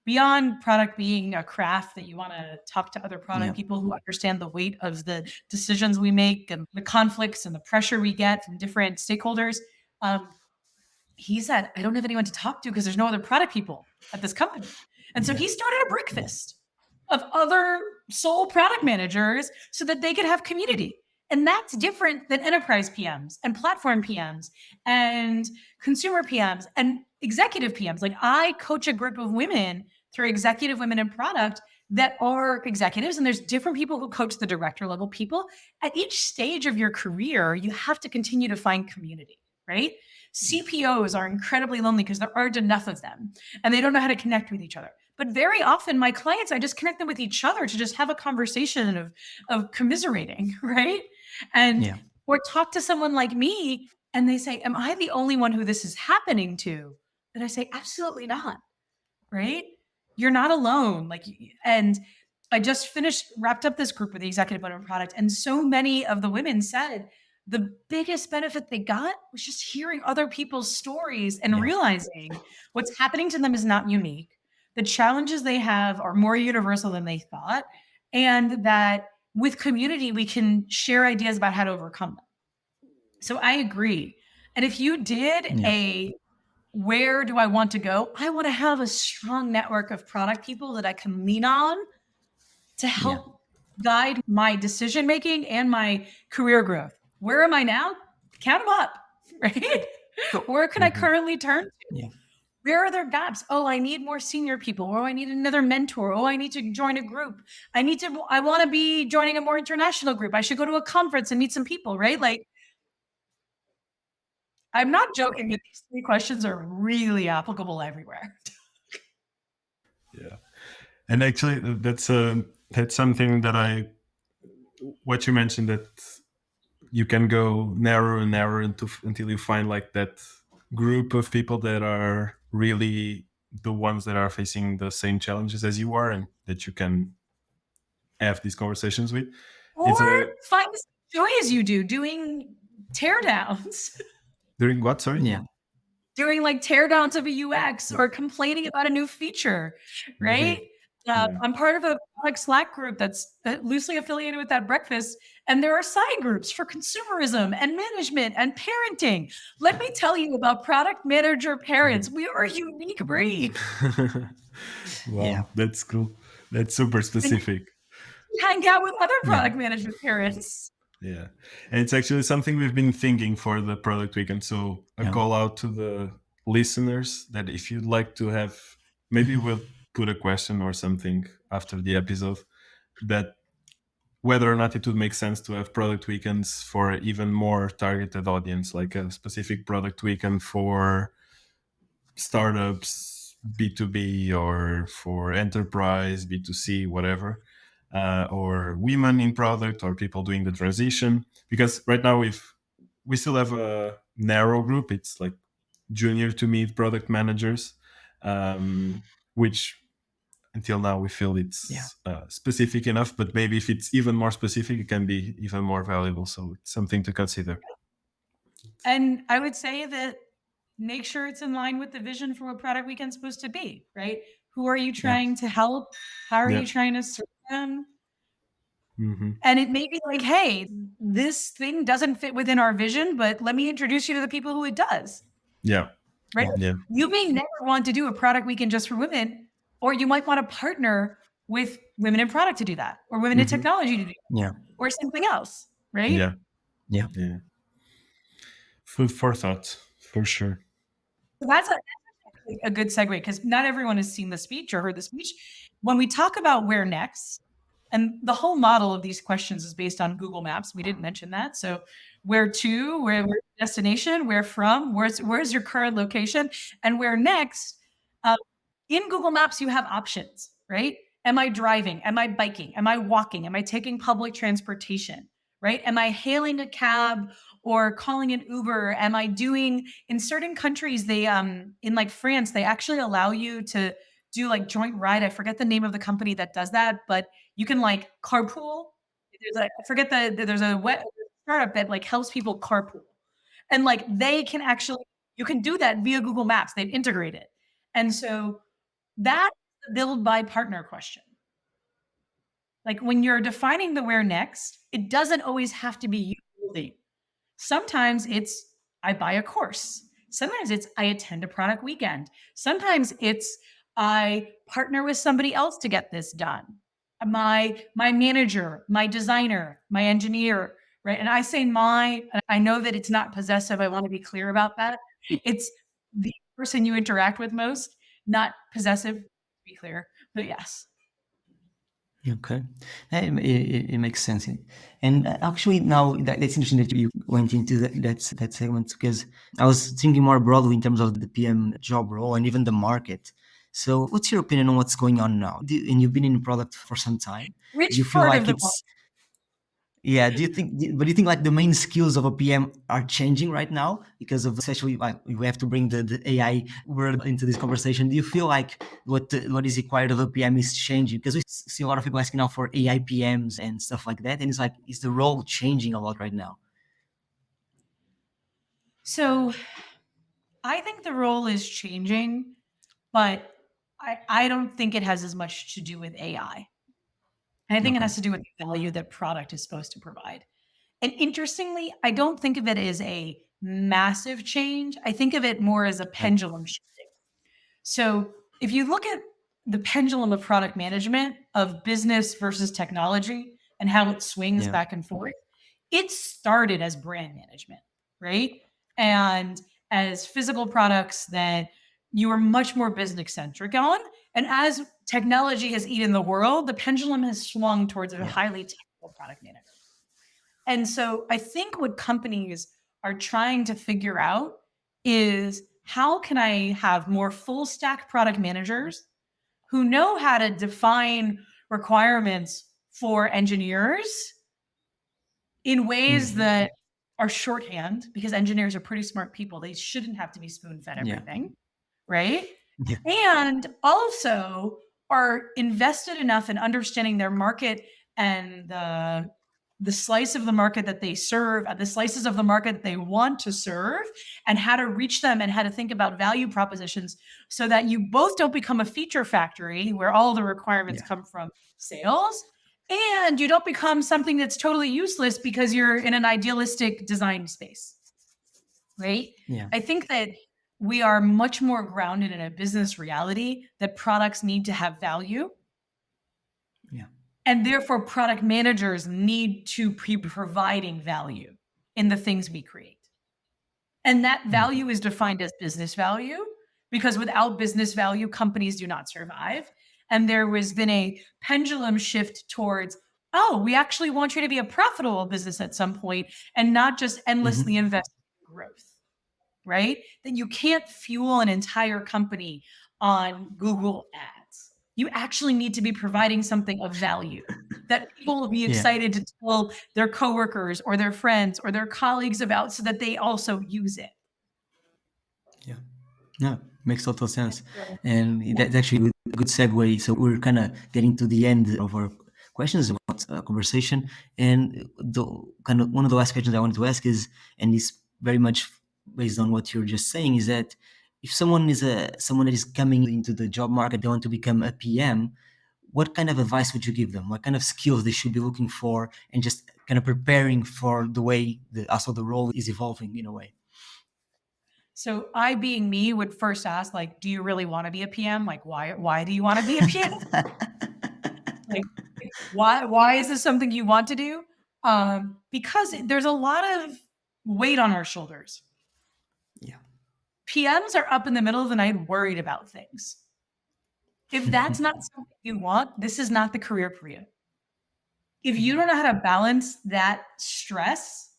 beyond product being a craft that you want to talk to other product people who understand the weight of the decisions we make and the conflicts and the pressure we get from different stakeholders. He said, I don't have anyone to talk to because there's no other product people at this company. And so he started a breakfast of other sole product managers so that they could have community. And that's different than enterprise PMs and platform PMs and consumer PMs and executive PMs. Like I coach a group of women through Executive Women in Product that are executives, and there's different people who coach the director level people. At each stage of your career, you have to continue to find community, right? CPOs are incredibly lonely because there aren't enough of them and they don't know how to connect with each other. But very often my clients, I just connect them with each other to just have a conversation of commiserating, right? And or talk to someone like me and they say, am I the only one who this is happening to? And I say, absolutely not, right? You're not alone. And I just wrapped up this group with the Executive Women Product, and so many of the women said the biggest benefit they got was just hearing other people's stories and realizing what's happening to them is not unique. The challenges they have are more universal than they thought, and that with community, we can share ideas about how to overcome them. So I agree. And if you did where do I want to go? I want to have a strong network of product people that I can lean on to help guide my decision-making and my career growth. Where am I now? Count them up, right? Where can I currently turn to? Yeah. Where are there gaps? Oh, I need more senior people. Oh, I need another mentor. Oh, I need to join a group. I want to be joining a more international group. I should go to a conference and meet some people, right? Like, I'm not joking that these three questions are really applicable everywhere. Yeah. And actually that's something that what you mentioned, that you can go narrower and narrower until you find like that group of people that are really the ones that are facing the same challenges as you are and that you can have these conversations with. Or find the same joy as you do doing teardowns. Doing what, sorry? Yeah. Doing like teardowns of a UX or complaining about a new feature, right? I'm part of a Slack group that's loosely affiliated with that breakfast. And there are side groups for consumerism and management and parenting. Let me tell you about product manager parents. We are a unique breed. Wow, that's cool. That's super specific. Hang out with other product management parents. Yeah. And it's actually something we've been thinking for the product weekend. So a call out to the listeners that if you'd like to have, maybe we'll put a question or something after the episode, that whether or not it would make sense to have product weekends for even more targeted audience, like a specific product weekend for startups, B2B, or for enterprise, B2C, whatever, or women in product, or people doing the transition. Because right now we still have a narrow group. It's like junior to mid product managers, which until now we feel it's specific enough, but maybe if it's even more specific, it can be even more valuable. So it's something to consider. And I would say that make sure it's in line with the vision for what product weekend's supposed to be, right? Who are you trying to help? How are you trying to serve them? And it may be like, hey, this thing doesn't fit within our vision, but let me introduce you to the people who it does. Yeah. Right? Yeah. You may never want to do a product weekend just for women, or you might want to partner with women in product to do that, or women in technology to do that, or something else, right? Yeah. Food for thought, for sure. That's a good segue, because not everyone has seen the speech or heard the speech. When we talk about where next, and the whole model of these questions is based on Google Maps. We didn't mention that. So where to, where destination, where from, where's your current location, and where next. In Google Maps, you have options, right? Am I driving? Am I biking? Am I walking? Am I taking public transportation, right? Am I hailing a cab or calling an Uber? Am I doing, in certain countries, they, in like France, they actually allow you to do like joint ride. I forget the name of the company that does that, but you can like carpool. There's a web startup that like helps people carpool. And like they can actually, you can do that via Google Maps. They've integrated. And so that's the build by partner question. Like when you're defining the where next, it doesn't always have to be you building. Sometimes it's I buy a course. Sometimes it's I attend a product weekend. Sometimes it's I partner with somebody else to get this done. My manager, my designer, my engineer, right? And I say I know that it's not possessive. I want to be clear about that. It's the person you interact with most, not possessive, to be clear. But yes. Okay, it makes sense. And actually, now that's interesting that you went into that segment, because I was thinking more broadly in terms of the PM job role and even the market. So, what's your opinion on what's going on now? And you've been in product for some time. Which do you feel part like of the it's Yeah, do you think like the main skills of a PM are changing right now because of, especially like we have to bring the AI word into this conversation? Do you feel like what is required of a PM is changing? Because we see a lot of people asking now for AI PMs and stuff like that, and it's like, is the role changing a lot right now? So I think the role is changing, but I don't think it has as much to do with AI. I think it has to do with the value that product is supposed to provide. And interestingly, I don't think of it as a massive change. I think of it more as a pendulum shifting. So if you look at the pendulum of product management, of business versus technology, and how it swings back and forth, it started as brand management, right? And as physical products that you are much more business centric on. And as technology has eaten the world, the pendulum has swung towards a highly technical product manager. And so I think what companies are trying to figure out is, how can I have more full stack product managers who know how to define requirements for engineers in ways that are shorthand, because engineers are pretty smart people. They shouldn't have to be spoon-fed everything, right? Yeah. And also are invested enough in understanding their market and the the slice of the market that they serve, the slices of the market that they want to serve, and how to reach them and how to think about value propositions so that you both don't become a feature factory where all the requirements come from sales, and you don't become something that's totally useless because you're in an idealistic design space, right? Yeah. I think that we are much more grounded in a business reality that products need to have value. Yeah. And therefore, product managers need to be providing value in the things we create. And that value is defined as business value, because without business value, companies do not survive. And there has been a pendulum shift towards, oh, we actually want you to be a profitable business at some point and not just endlessly invest in growth, right? Then you can't fuel an entire company on Google Ads. You actually need to be providing something of value that people will be excited to tell their coworkers or their friends or their colleagues about so that they also use it. Yeah. No, makes total sense. And that's actually a good segue. So we're kind of getting to the end of our questions about conversation. And the kind of one of the last questions I wanted to ask is, and it's very much based on what you're just saying, is that if someone that is coming into the job market, they want to become a PM, what kind of advice would you give them? What kind of skills they should be looking for, and just kind of preparing for the way also the role is evolving in a way? So I, being me, would first ask, like, do you really want to be a PM? Like, why do you want to be a PM? Like, why is this something you want to do? Because there's a lot of weight on our shoulders. Yeah. PMs are up in the middle of the night worried about things. If that's not something you want, this is not the career for you. If you don't know how to balance that stress,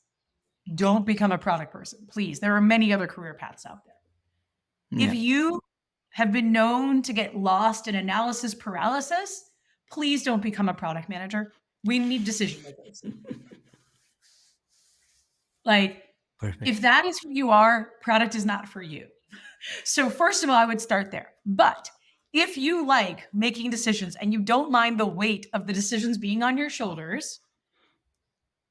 don't become a product person, please. There are many other career paths out there. Yeah. If you have been known to get lost in analysis paralysis, please don't become a product manager. We need decision makers. Like, Perfect. If that is who you are, product is not for you. So first of all, I would start there. But if you like making decisions and you don't mind the weight of the decisions being on your shoulders,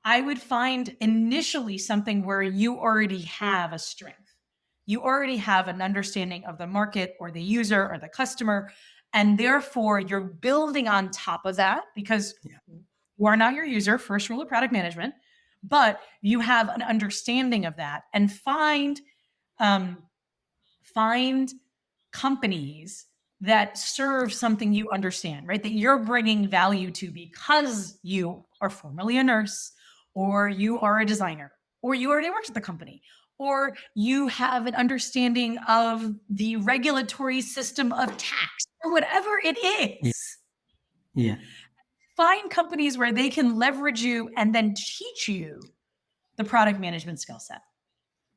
I would find initially something where you already have a strength. You already have an understanding of the market or the user or the customer, and therefore you're building on top of that because you are not your user, first rule of product management, but you have an understanding of that, and find companies that serve something you understand, right? That you're bringing value to because you are formerly a nurse, or you are a designer, or you already worked at the company, or you have an understanding of the regulatory system of tax, or whatever it is. Yeah. Find companies where they can leverage you and then teach you the product management skill set.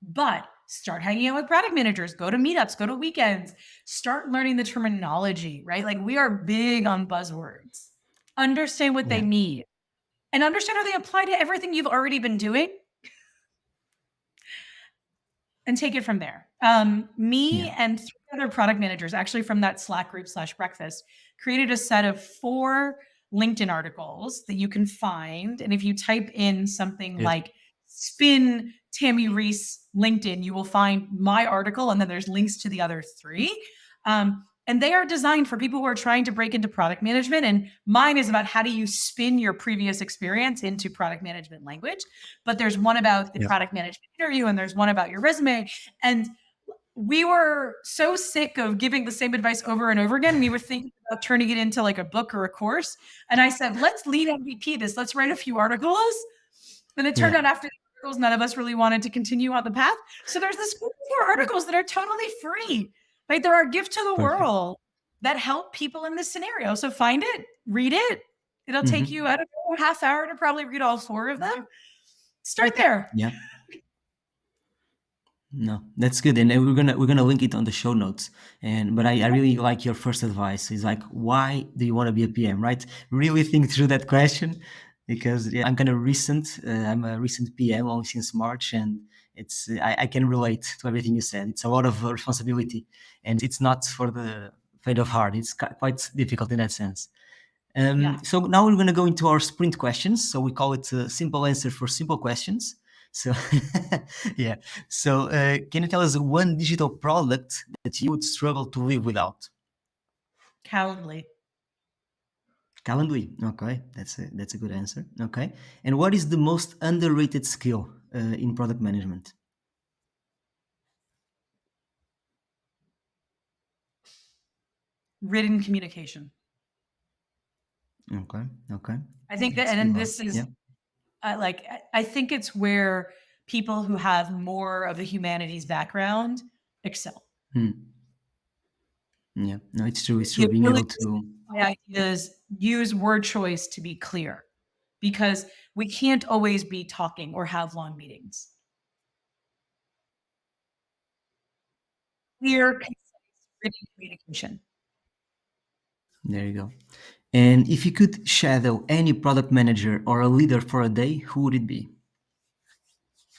But start hanging out with product managers, go to meetups, go to weekends, start learning the terminology, right? Like, we are big on buzzwords. Understand what they need and understand how they apply to everything you've already been doing, and take it from there. Me and 3 other product managers, actually from that Slack group /breakfast, created a set of 4 LinkedIn articles that you can find. And if you type in something like spin Tami Reiss LinkedIn, you will find my article, and then there's links to the other 3. And they are designed for people who are trying to break into product management. And mine is about how do you spin your previous experience into product management language. But there's one about the product management interview, and there's one about your resume. And we were so sick of giving the same advice over and over again. We were thinking about turning it into like a book or a course. And I said, let's lead MVP this. Let's write a few articles. And it turned out after the articles, none of us really wanted to continue on the path. So there's this 4 articles that are totally free. Right? There are gifts to the world that help people in this scenario. So find it, read it. It'll take you, I don't know, a half hour to probably read all 4 of them. Start there. Yeah. No, that's good, and we're gonna link it on the show notes. But I really like your first advice. It's like, why do you want to be a PM, right? Really think through that question, because I'm kind of recent. I'm a recent PM only since March, and I can relate to everything you said. It's a lot of responsibility, and it's not for the faint of heart. It's quite difficult in that sense. So now we're going to go into our sprint questions. So we call it a simple answer for simple questions. So yeah. So can you tell us one digital product that you would struggle to live without? Calendly. Calendly. Okay, that's a good answer. Okay. And what is the most underrated skill in product management? Written communication. Okay. Okay. I think that, and this is I think it's where people who have more of the humanities background excel. Yeah, no, it's true. It's true. Being able to my ideas, use word choice to be clear, because we can't always be talking or have long meetings. Clear, concise, written communication. There you go. And if you could shadow any product manager or a leader for a day, who would it be?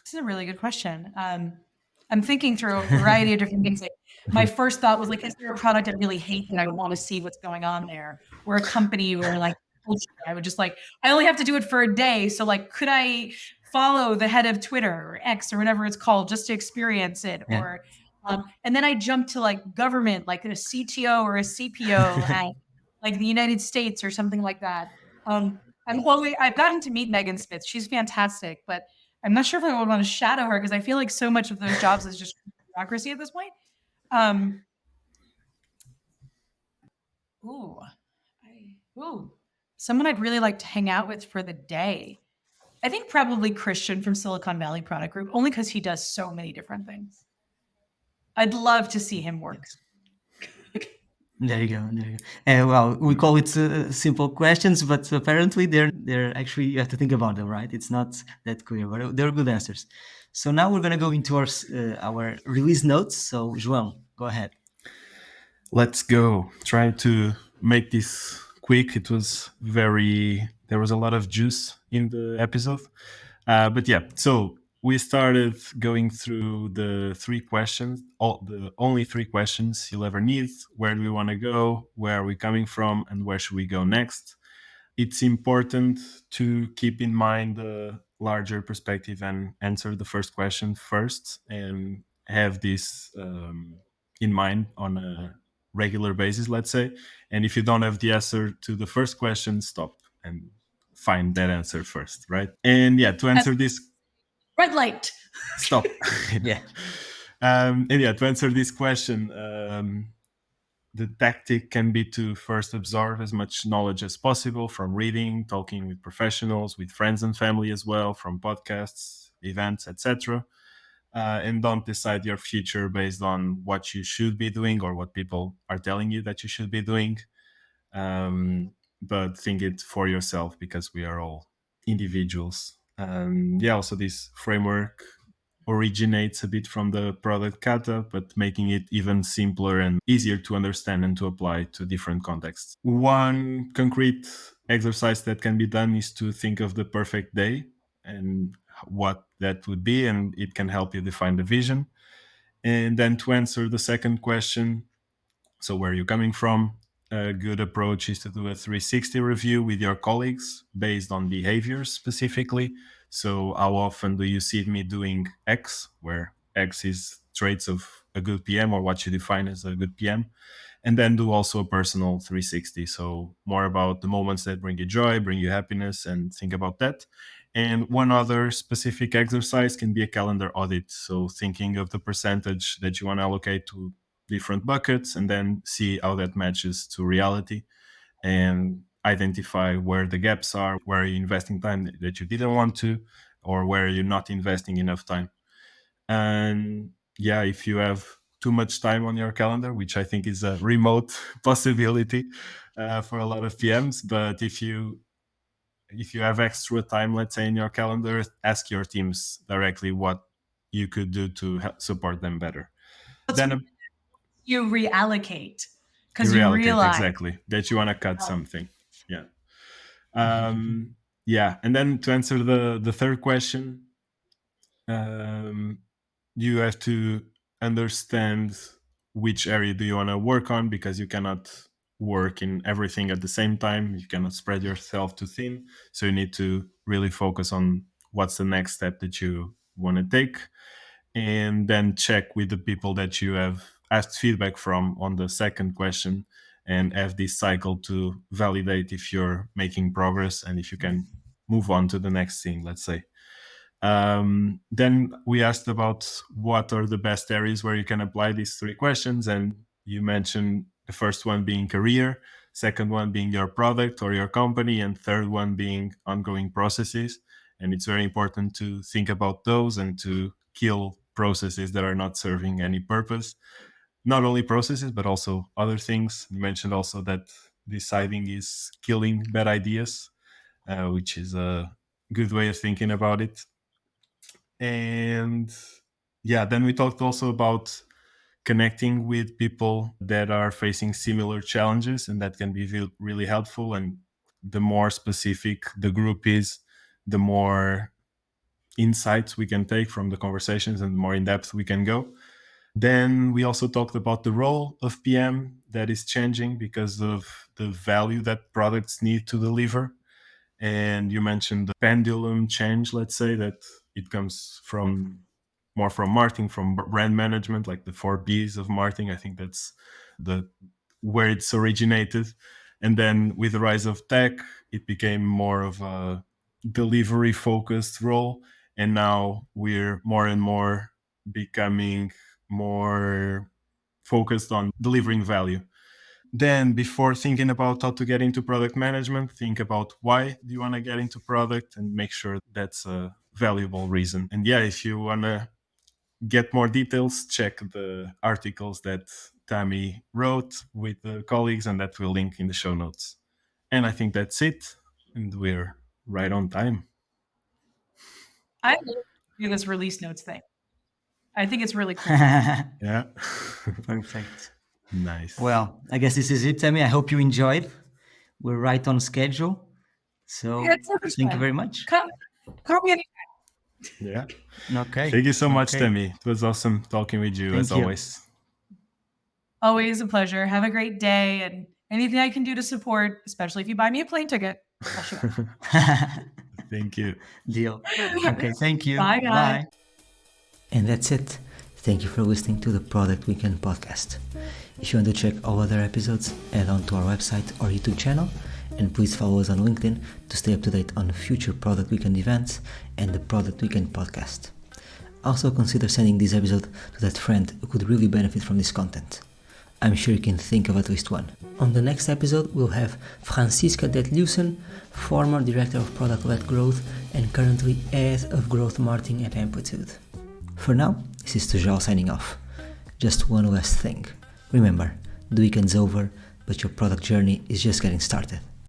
This is a really good question. I'm thinking through a variety of different things. Like, my first thought was like, is there a product I really hate and I would want to see what's going on there? Or a company where like I would just like, I only have to do it for a day. So like, could I follow the head of Twitter or X or whatever it's called just to experience it? Yeah. Or and then I jumped to like government, like a CTO or a CPO at like the United States or something like that. I've gotten to meet Megan Smith. She's fantastic, but I'm not sure if I would want to shadow her because I feel like so much of those jobs is just bureaucracy at this point. Someone I'd really like to hang out with for the day. I think probably Christian from Silicon Valley Product Group, only because he does so many different things. I'd love to see him work. There you go. There you go. Well, we call it simple questions, but apparently they're actually, you have to think about them, right? It's not that clear, but they're good answers. So now we're gonna go into our release notes. So João, go ahead. Let's go. Try to make this quick. There was a lot of juice in the episode. But yeah, so we started going through the only three questions you'll ever need. Where do we want to go? Where are we coming from? And where should we go next? It's important to keep in mind the larger perspective and answer the first question first, and have this in mind on a regular basis, let's say. And if you don't have the answer to the first question, stop and find that answer first, right? And yeah, to answer this, red light, stop. Yeah. And yeah, to answer this question, the tactic can be to first absorb as much knowledge as possible from reading, talking with professionals, with friends and family as well, from podcasts, events, etc. And don't decide your future based on what you should be doing or what people are telling you that you should be doing. But think it for yourself, because we are all individuals. Also this framework originates a bit from the product kata, but making it even simpler and easier to understand and to apply to different contexts. One concrete exercise that can be done is to think of the perfect day and what that would be, and it can help you define the vision. And then to answer the second question, so where are you coming from? A good approach is to do a 360 review with your colleagues based on behaviors specifically. So how often do you see me doing X, where X is traits of a good PM or what you define as a good PM? And then do also a personal 360. So more about the moments that bring you joy, bring you happiness, and think about that. And one other specific exercise can be a calendar audit. So thinking of the percentage that you want to allocate to different buckets and then see how that matches to reality, and identify where the gaps are, where you're investing time that you didn't want to, or where you're not investing enough time. And yeah, if you have too much time on your calendar, which I think is a remote possibility for a lot of PMs, but if you have extra time, let's say, in your calendar, ask your teams directly what you could do to help support them better. Then you reallocate, because you realize exactly that you want to cut something. Yeah. Yeah. And then to answer the third question, you have to understand which area do you want to work on, because you cannot work in everything at the same time. You cannot spread yourself too thin. So you need to really focus on what's the next step that you want to take, and then check with the people that you have asked feedback from on the second question, and have this cycle to validate if you're making progress and if you can move on to the next thing, let's say. Then we asked about what are the best areas where you can apply these 3 questions, and you mentioned the first one being career, second one being your product or your company, and third one being ongoing processes. And it's very important to think about those and to kill processes that are not serving any purpose. Not only processes, but also other things. You mentioned also that deciding is killing bad ideas, which is a good way of thinking about it. And yeah, then we talked also about connecting with people that are facing similar challenges, and that can be really helpful. And the more specific the group is, the more insights we can take from the conversations and the more in depth we can go. Then we also talked about the role of PM that is changing because of the value that products need to deliver. And you mentioned the pendulum change, let's say, that it comes from more from marketing, from brand management, like the 4 Bs of marketing. I think that's the where it's originated. And then with the rise of tech, it became more of a delivery focused role. And now we're more and more becoming more focused on delivering value. Then before thinking about how to get into product management, think about why do you want to get into product, and make sure that's a valuable reason. And yeah, if you want to get more details, check the articles that Tami wrote with the colleagues, and that will link in the show notes. And I think that's it. And we're right on time. I love this release notes thing. I think it's really cool. Yeah. Perfect. Nice. Well, I guess this is it, Tami. I hope you enjoyed. We're right on schedule. So thank you very much. Come anytime. Yeah. Okay. Thank you so much, Tami. It was awesome talking with you, as always. Always a pleasure. Have a great day, and anything I can do to support, especially if you buy me a plane ticket, I'll show up. Thank you. Deal. Okay, thank you. Bye, guys. Bye. And that's it. Thank you for listening to the Product Weekend podcast. If you want to check all other episodes, head on to our website or YouTube channel, and please follow us on LinkedIn to stay up to date on future Product Weekend events and the Product Weekend podcast. Also consider sending this episode to that friend who could really benefit from this content. I'm sure you can think of at least one. On the next episode, we'll have Francisca Detlewsen, former Director of Product-Led Growth and currently Head of Growth Marketing at Amplitude. For now, this is Tojal signing off. Just one last thing. Remember, the weekend's over, but your product journey is just getting started.